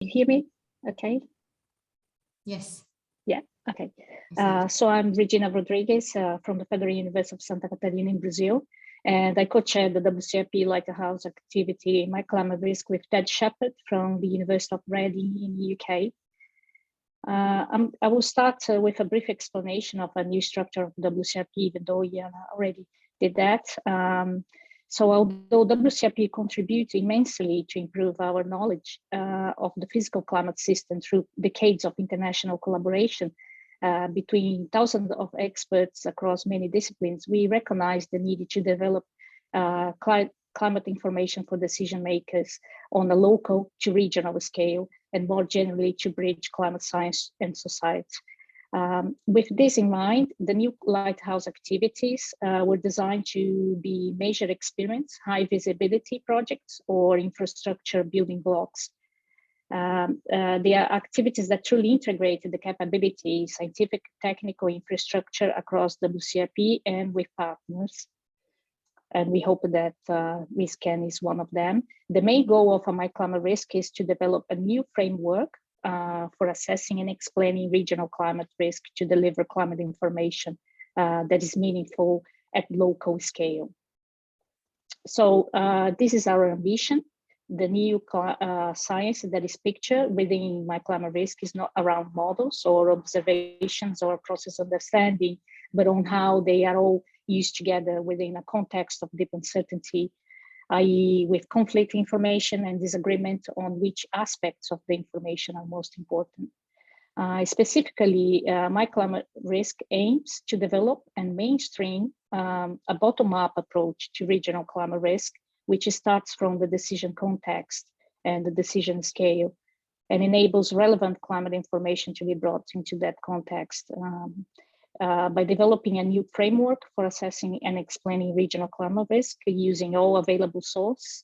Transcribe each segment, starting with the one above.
You hear me? Okay. Yes. Yeah. Okay. So I'm Regina Rodrigues from the Federal University of Santa Catarina in Brazil, and I co-chair the WCRP Lighthouse activity in my climate risk with Ted Shepherd from the University of Reading in the UK. I will start with a brief explanation of a new structure of WCRP, even though Ian already did that. So although WCRP contributes immensely to improve our knowledge of the physical climate system through decades of international collaboration between thousands of experts across many disciplines, we recognize the need to develop climate information for decision makers on a local to regional scale, and more generally to bridge climate science and society. With this in mind, the new Lighthouse activities were designed to be major experiments, high visibility projects, or infrastructure building blocks. They are activities that truly integrate the capability, scientific, technical infrastructure across WCRP and with partners. And we hope that RISCAN is one of them. The main goal of My Climate Risk is to develop a new framework for assessing and explaining regional climate risk to deliver climate information that is meaningful at local scale. So this is our ambition. The new science that is pictured within My Climate Risk is not around models or observations or process understanding, but on how they are all used together within a context of deep uncertainty, i.e. with conflicting information and disagreement on which aspects of the information are most important. Specifically, My Climate Risk aims to develop and mainstream a bottom-up approach to regional climate risk, which starts from the decision context and the decision scale, and enables relevant climate information to be brought into that context. By developing a new framework for assessing and explaining regional climate risk using all available sources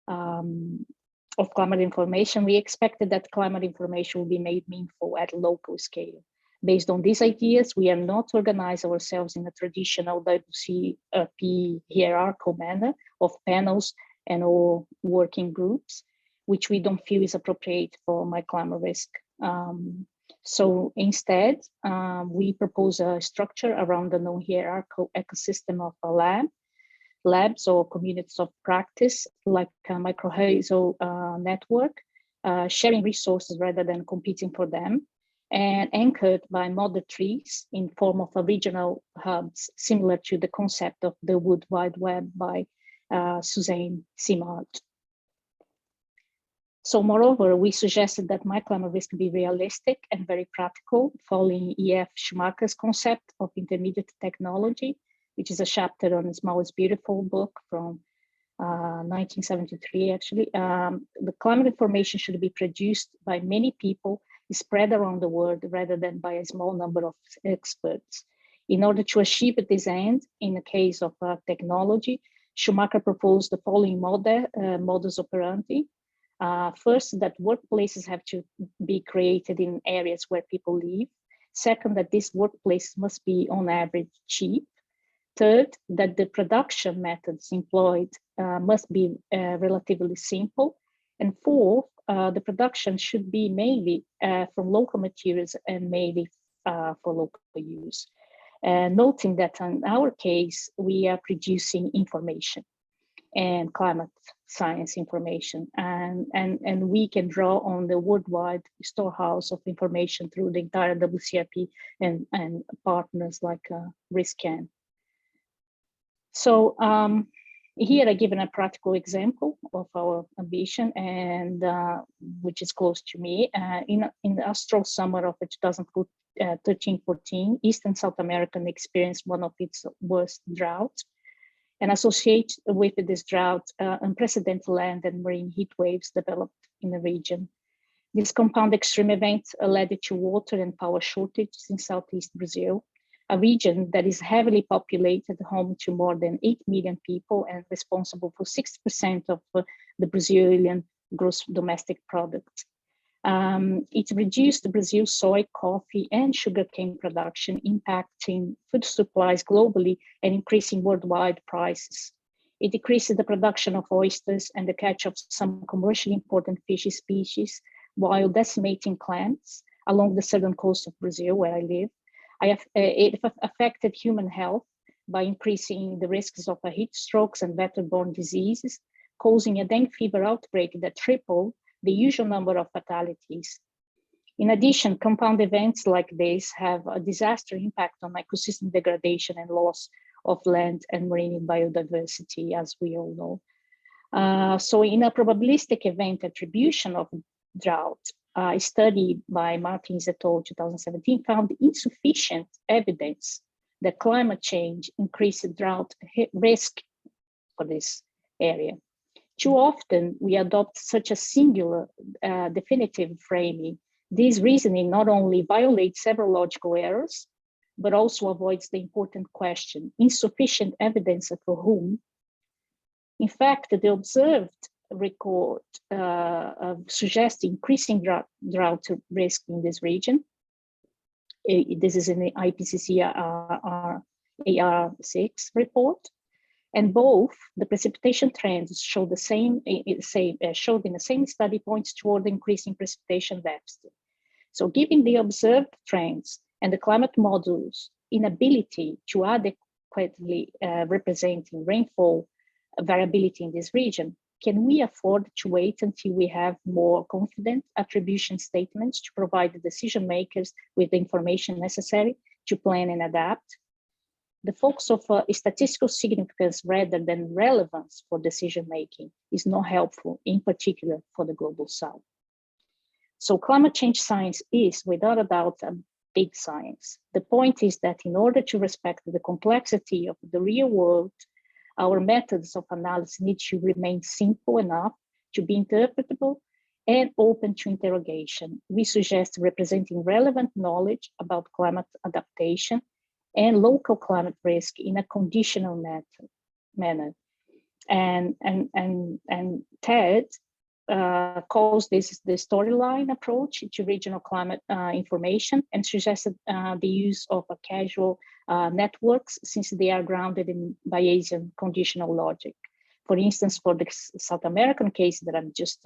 of climate information, we expected that climate information will be made meaningful at local scale. Based on these ideas, we are not organize ourselves in a traditional WCRP hierarchical manner of panels and or working groups, which we don't feel is appropriate for My Climate Risk. So instead, we propose a structure around the non-hierarchical ecosystem of a labs or communities of practice, like a micro-hustle network, sharing resources rather than competing for them, and anchored by model trees in form of a regional hubs, similar to the concept of the Wood Wide Web by Suzanne Simard. So moreover, we suggested that My Climate Risk be realistic and very practical, following E.F. Schumacher's concept of intermediate technology, which is a chapter on Small is Beautiful book from 1973, actually. The climate information should be produced by many people spread around the world rather than by a small number of experts. In order to achieve this end, in the case of technology, Schumacher proposed the following modus operandi. First, that workplaces have to be created in areas where people live. Second, that this workplace must be on average cheap. Third, that the production methods employed must be relatively simple. And fourth, the production should be mainly from local materials and mainly for local use. Noting that in our case, we are producing information and climate science information, and we can draw on the worldwide storehouse of information through the entire WCRP and partners like RISCAN. So here I given a practical example of our ambition, and which is close to me. In the Austral summer of 2013-14, Eastern South America experienced one of its worst droughts, and associated with this drought, unprecedented land and marine heat waves developed in the region. This compound extreme event led to water and power shortages in Southeast Brazil, a region that is heavily populated, home to more than 8 million people and responsible for 60% of the Brazilian gross domestic product. It reduced Brazil's soy, coffee, and sugarcane production, impacting food supplies globally and increasing worldwide prices. It decreased the production of oysters and the catch of some commercially important fish species, while decimating clams along the southern coast of Brazil, where I live. It affected human health by increasing the risks of heat strokes and vector-borne diseases, causing a dengue fever outbreak that tripled the usual number of fatalities. In addition, compound events like this have a disastrous impact on ecosystem degradation and loss of land and marine biodiversity, as we all know. So in a probabilistic event attribution of drought, a study by Martins et al. 2017 found insufficient evidence that climate change increased drought risk for this area. Too often, we adopt such a singular definitive framing. This reasoning not only violates several logical errors, but also avoids the important question, insufficient evidence for whom? In fact, the observed record suggests increasing drought risk in this region. This is in the IPCC AR6 report. And both the precipitation trends show the showed in the same study points toward increasing precipitation deficit. So given the observed trends and the climate models' inability to adequately representing rainfall variability in this region, can we afford to wait until we have more confident attribution statements to provide the decision makers with the information necessary to plan and adapt? The focus of statistical significance rather than relevance for decision making is not helpful, in particular for the global south. So climate change science is, without a doubt, a big science. The point is that in order to respect the complexity of the real world, our methods of analysis need to remain simple enough to be interpretable and open to interrogation. We suggest representing relevant knowledge about climate adaptation and local climate risk in a conditional manner. And TED calls this the storyline approach to regional climate information and suggested the use of a causal networks since they are grounded in Bayesian conditional logic. For instance, for the South American case that I'm just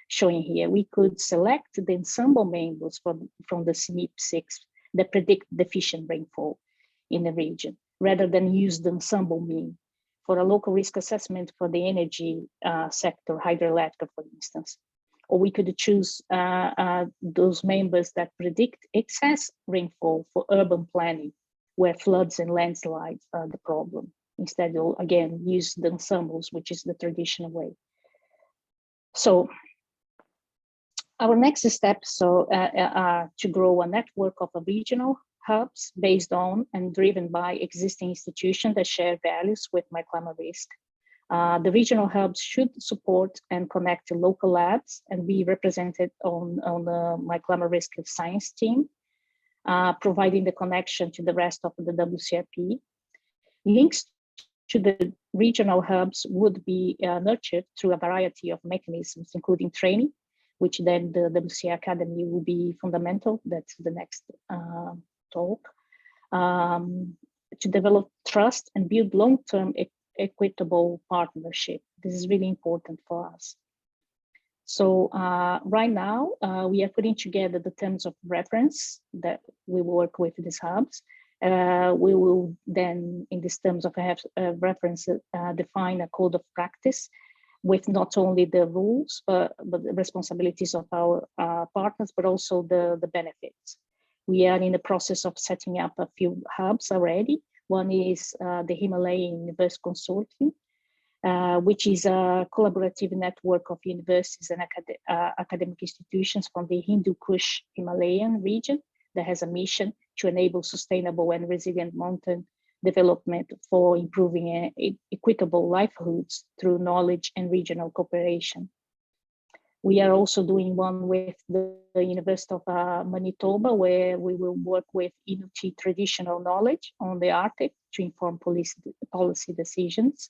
showing here, we could select the ensemble members from the CNIP6 that predict deficient rainfall in the region, rather than use the ensemble mean for a local risk assessment for the energy sector, hydroelectric, for instance. Or we could choose those members that predict excess rainfall for urban planning, where floods and landslides are the problem. Instead, we'll again use the ensembles, which is the traditional way. So our next steps are to grow a network of regional hubs based on and driven by existing institutions that share values with my climate risk. The regional hubs should support and connect to local labs and be represented on the my climate risk science team, providing the connection to the rest of the WCRP. Links to the regional hubs would be nurtured through a variety of mechanisms, including training, which then the WCA Academy will be fundamental. That's the next talk, to develop trust and build long-term equitable partnership. This is really important for us. So right now, we are putting together the terms of reference that we work with these hubs. We will then, in these terms of reference, define a code of practice with not only the rules, but the responsibilities of our partners, but also the benefits. We are in the process of setting up a few hubs already. One is the Himalayan Universe Consortium, which is a collaborative network of universities and academic institutions from the Hindu Kush Himalayan region that has a mission to enable sustainable and resilient mountain development for improving equitable livelihoods through knowledge and regional cooperation. We are also doing one with the University of Manitoba, where we will work with Inuit traditional knowledge on the Arctic to inform policy decisions.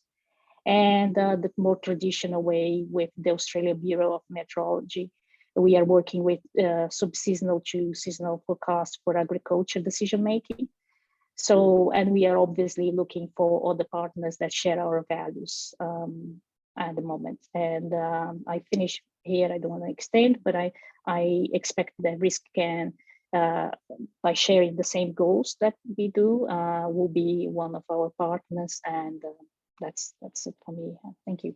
And the more traditional way with the Australian Bureau of Meteorology. We are working with sub-seasonal to seasonal forecasts for agriculture decision-making. So, and we are obviously looking for other partners that share our values at the moment. And I finish here I don't want to extend, but I expect that Risk can, by sharing the same goals that we do, will be one of our partners, and that's it for me. Thank you.